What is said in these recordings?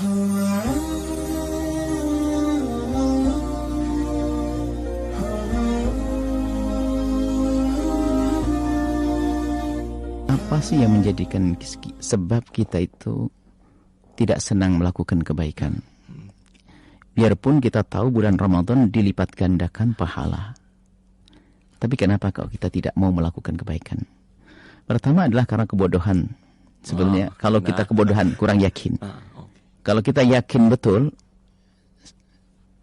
Apa sih yang menjadikan sebab kita itu tidak senang melakukan kebaikan? Biarpun kita tahu bulan Ramadan dilipat gandakan pahala, tapi kenapa kalau kita tidak mau melakukan kebaikan? Pertama adalah karena kebodohan. Sebenarnya kalau kita kebodohan, kurang yakin. Kalau kita yakin betul,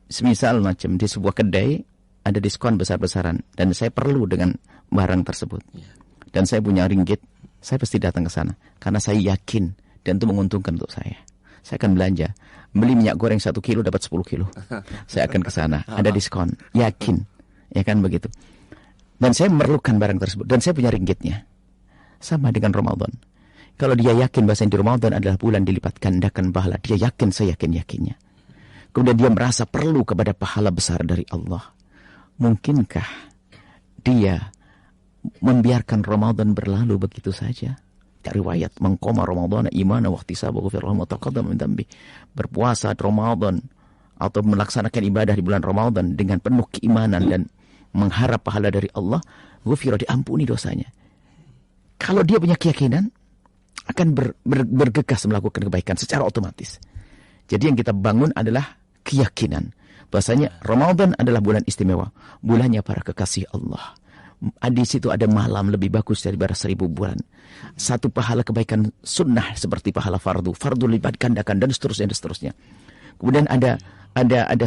semisal macam di sebuah kedai ada diskon besar-besaran dan saya perlu dengan barang tersebut, dan saya punya ringgit, saya pasti datang ke sana karena saya yakin dan itu menguntungkan untuk saya. Saya akan belanja, beli minyak goreng 1 kilo dapat 10 kilo. Saya akan ke sana, ada diskon, yakin, ya kan begitu. Dan saya memerlukan barang tersebut dan saya punya ringgitnya. Sama dengan Ramadan. Kalau dia yakin bahwa di Ramadan adalah bulan dilipat gandakan pahala, dia yakin, saya yakin-yakinnya. Kemudian dia merasa perlu kepada pahala besar dari Allah. Mungkinkah dia membiarkan Ramadan berlalu begitu saja? Riwayat mengqama Ramadan imana wa ihtisaban ghufira lahu ma taqaddama min dhanbi. Berpuasa Ramadan atau melaksanakan ibadah di bulan Ramadan dengan penuh keimanan dan mengharap pahala dari Allah, ghufira, diampuni dosanya. Kalau dia punya keyakinan, akan bergegas melakukan kebaikan secara otomatis. Jadi yang kita bangun adalah keyakinan bahwasanya Ramadan adalah bulan istimewa, bulannya para kekasih Allah. Di situ ada malam lebih bagus daripada 1000 bulan. Satu pahala kebaikan sunnah seperti pahala fardu lipat gandakan dan seterusnya. Kemudian ada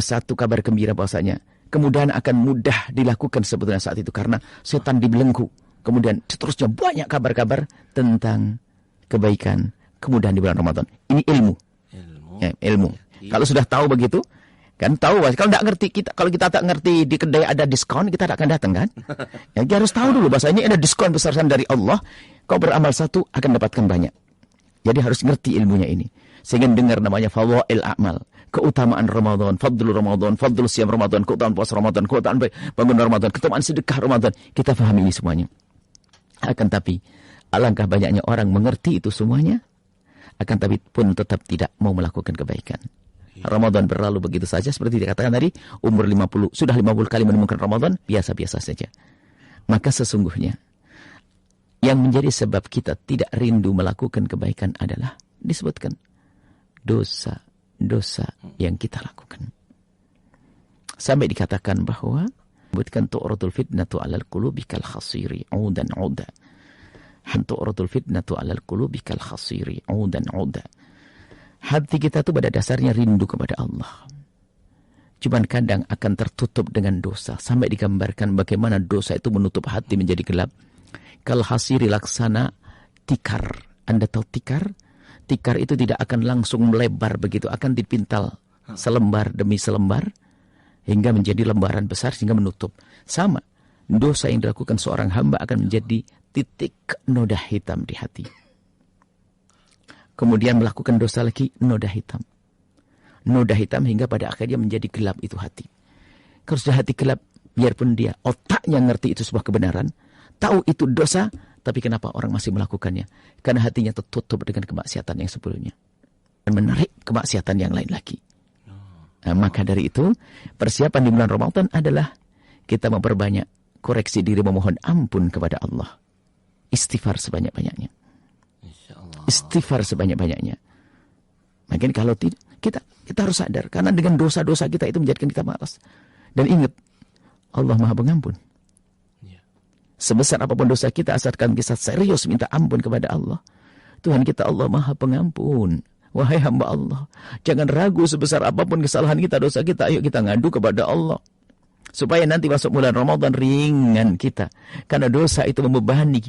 satu kabar gembira bahwasanya kemudahan akan mudah dilakukan sebetulnya saat itu karena setan dibelenggu. Kemudian seterusnya banyak kabar-kabar tentang kebaikan, kemudahan di bulan Ramadan. Ini ilmu. Ilmu. Kalau sudah tahu begitu, kan tahu. Kalau tidak ngerti kalau kita tak ngerti di kedai ada diskon, kita tidak akan datang kan? Ya, kita harus tahu dulu bahasanya ini ada diskon besar-besaran dari Allah. Kau beramal satu akan dapatkan banyak. Jadi harus ngerti ilmunya ini. Sehingga dengar namanya fadhail a'mal, keutamaan Ramadan, fadlul siyam Ramadan, keutamaan puasa Ramadan, keutamaan bangun Ramadan, keutamaan sedekah Ramadan. Kita pahami ini semuanya. Akan tapi alangkah banyaknya orang mengerti itu semuanya, akan tapi pun tetap tidak mau melakukan kebaikan. Ramadan berlalu begitu saja seperti dikatakan tadi, umur 50, sudah 50 kali menemukan Ramadan, biasa-biasa saja. Maka sesungguhnya yang menjadi sebab kita tidak rindu melakukan kebaikan adalah disebutkan dosa-dosa yang kita lakukan. Sampai dikatakan bahwa disebutkan tu'radul fitnatu 'alal qulubi kal khasiri 'udan 'uda. Tu'radul fitnatu 'alal qulubi kal khasiri 'udan 'uda. Hati kita itu pada dasarnya rindu kepada Allah. Cuman kadang akan tertutup dengan dosa. Sampai digambarkan bagaimana dosa itu menutup hati menjadi gelap. Kal hasiri laksana tikar. Anda tahu tikar? Tikar itu tidak akan langsung melebar begitu. Akan dipintal selembar demi selembar. Hingga menjadi lembaran besar sehingga menutup. Sama. Dosa yang dilakukan seorang hamba akan menjadi titik noda hitam di hati. Kemudian melakukan dosa lagi, noda hitam. Noda hitam hingga pada akhirnya menjadi gelap itu hati. Kalau sudah hati gelap, biarpun dia otaknya ngerti itu sebuah kebenaran, tahu itu dosa, tapi kenapa orang masih melakukannya? Karena hatinya tertutup dengan kemaksiatan yang sebelumnya. Dan menarik kemaksiatan yang lain lagi. Nah, maka dari itu, persiapan di bulan Ramadan adalah kita memperbanyak koreksi diri, memohon ampun kepada Allah. Istighfar sebanyak-banyaknya. Istighfar sebanyak-banyaknya. Mungkin kalau tidak, kita harus sadar. Karena dengan dosa-dosa kita itu menjadikan kita malas. Dan ingat, Allah Maha Pengampun. Sebesar apapun dosa kita, asalkan kita serius minta ampun kepada Allah. Tuhan kita Allah Maha Pengampun. Wahai hamba Allah, jangan ragu sebesar apapun kesalahan kita, dosa kita. Ayo kita ngadu kepada Allah. Supaya nanti masuk bulan Ramadan ringan kita. Karena dosa itu membebani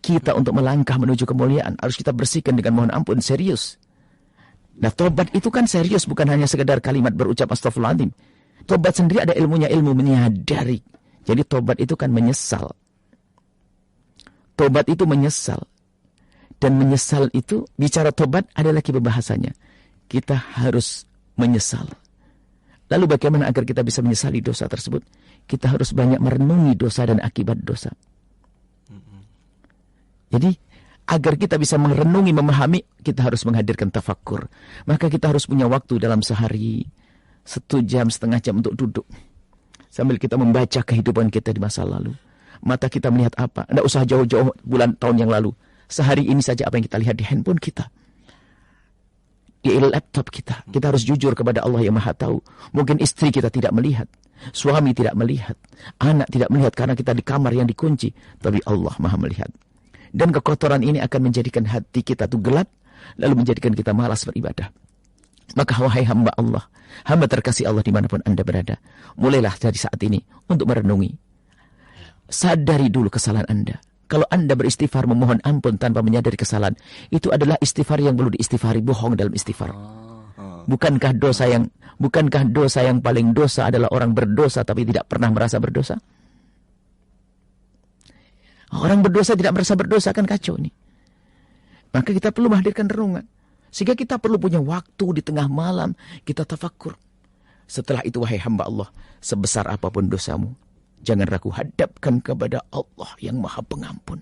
kita untuk melangkah menuju kemuliaan. Harus kita bersihkan dengan mohon ampun, serius. Nah, tobat itu kan serius, bukan hanya sekedar kalimat berucap astagfirullahaladzim. Tobat sendiri ada ilmunya, ilmu menyadari. Jadi tobat itu kan menyesal. Tobat itu menyesal. Dan menyesal itu, bicara tobat ada lagi pembahasannya. Kita harus menyesal. Lalu bagaimana agar kita bisa menyesali dosa tersebut? Kita harus banyak merenungi dosa dan akibat dosa. Jadi Agar kita bisa merenungi, memahami, kita harus menghadirkan tafakkur. Maka kita harus punya waktu dalam sehari 1 jam, setengah jam untuk duduk. Sambil kita membaca kehidupan kita di masa lalu. Mata kita melihat apa? Tidak usah jauh-jauh bulan tahun yang lalu. Sehari ini saja apa yang kita lihat di handphone kita. Di laptop kita. Kita harus jujur kepada Allah yang Maha Tahu. Mungkin istri kita tidak melihat. Suami tidak melihat. Anak tidak melihat karena kita di kamar yang dikunci. Tapi Allah Maha melihat. Dan kekotoran ini akan menjadikan hati kita itu gelap, lalu menjadikan kita malas beribadah. Maka wahai hamba Allah, hamba terkasih Allah dimanapun Anda berada, mulailah dari saat ini untuk merenungi. Sadari dulu kesalahan Anda. Kalau Anda beristighfar memohon ampun tanpa menyadari kesalahan, itu adalah istighfar yang perlu diistighfari, bohong dalam istighfar. Bukankah dosa yang paling dosa adalah orang berdosa tapi tidak pernah merasa berdosa? Orang berdosa tidak merasa berdosa, kan kacau ini. Maka kita perlu menghadirkan renungan. Sehingga kita perlu punya waktu di tengah malam, kita tafakkur. Setelah itu wahai hamba Allah, sebesar apapun dosamu, jangan ragu, hadapkan kepada Allah yang Maha Pengampun.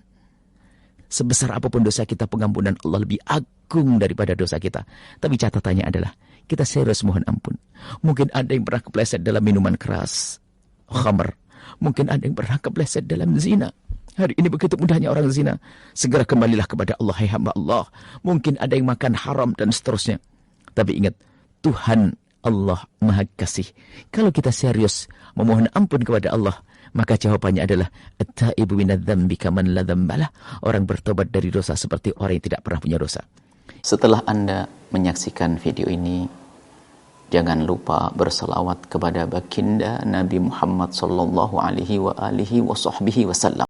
Sebesar apapun dosa kita, pengampunan Allah lebih agung daripada dosa kita. Tapi catatannya adalah, kita serius mohon ampun. Mungkin ada yang pernah kepleset dalam minuman keras, khamr. Mungkin ada yang pernah kepleset dalam zina. Hari ini begitu mudahnya orang zina. Segera kembalilah kepada Allah, hai hamba Allah. Mungkin ada yang makan haram dan seterusnya. Tapi ingat, Tuhan Allah Maha Kasih. Kalau kita serius memohon ampun kepada Allah, maka jawabannya adalah at-taibu minadz-dzambi kaman la dzambalah. Orang bertobat dari dosa seperti orang yang tidak pernah punya dosa. Setelah Anda menyaksikan video ini, jangan lupa berselawat kepada baginda Nabi Muhammad sallallahu alaihi wa alihi wa sahbihi wasallam.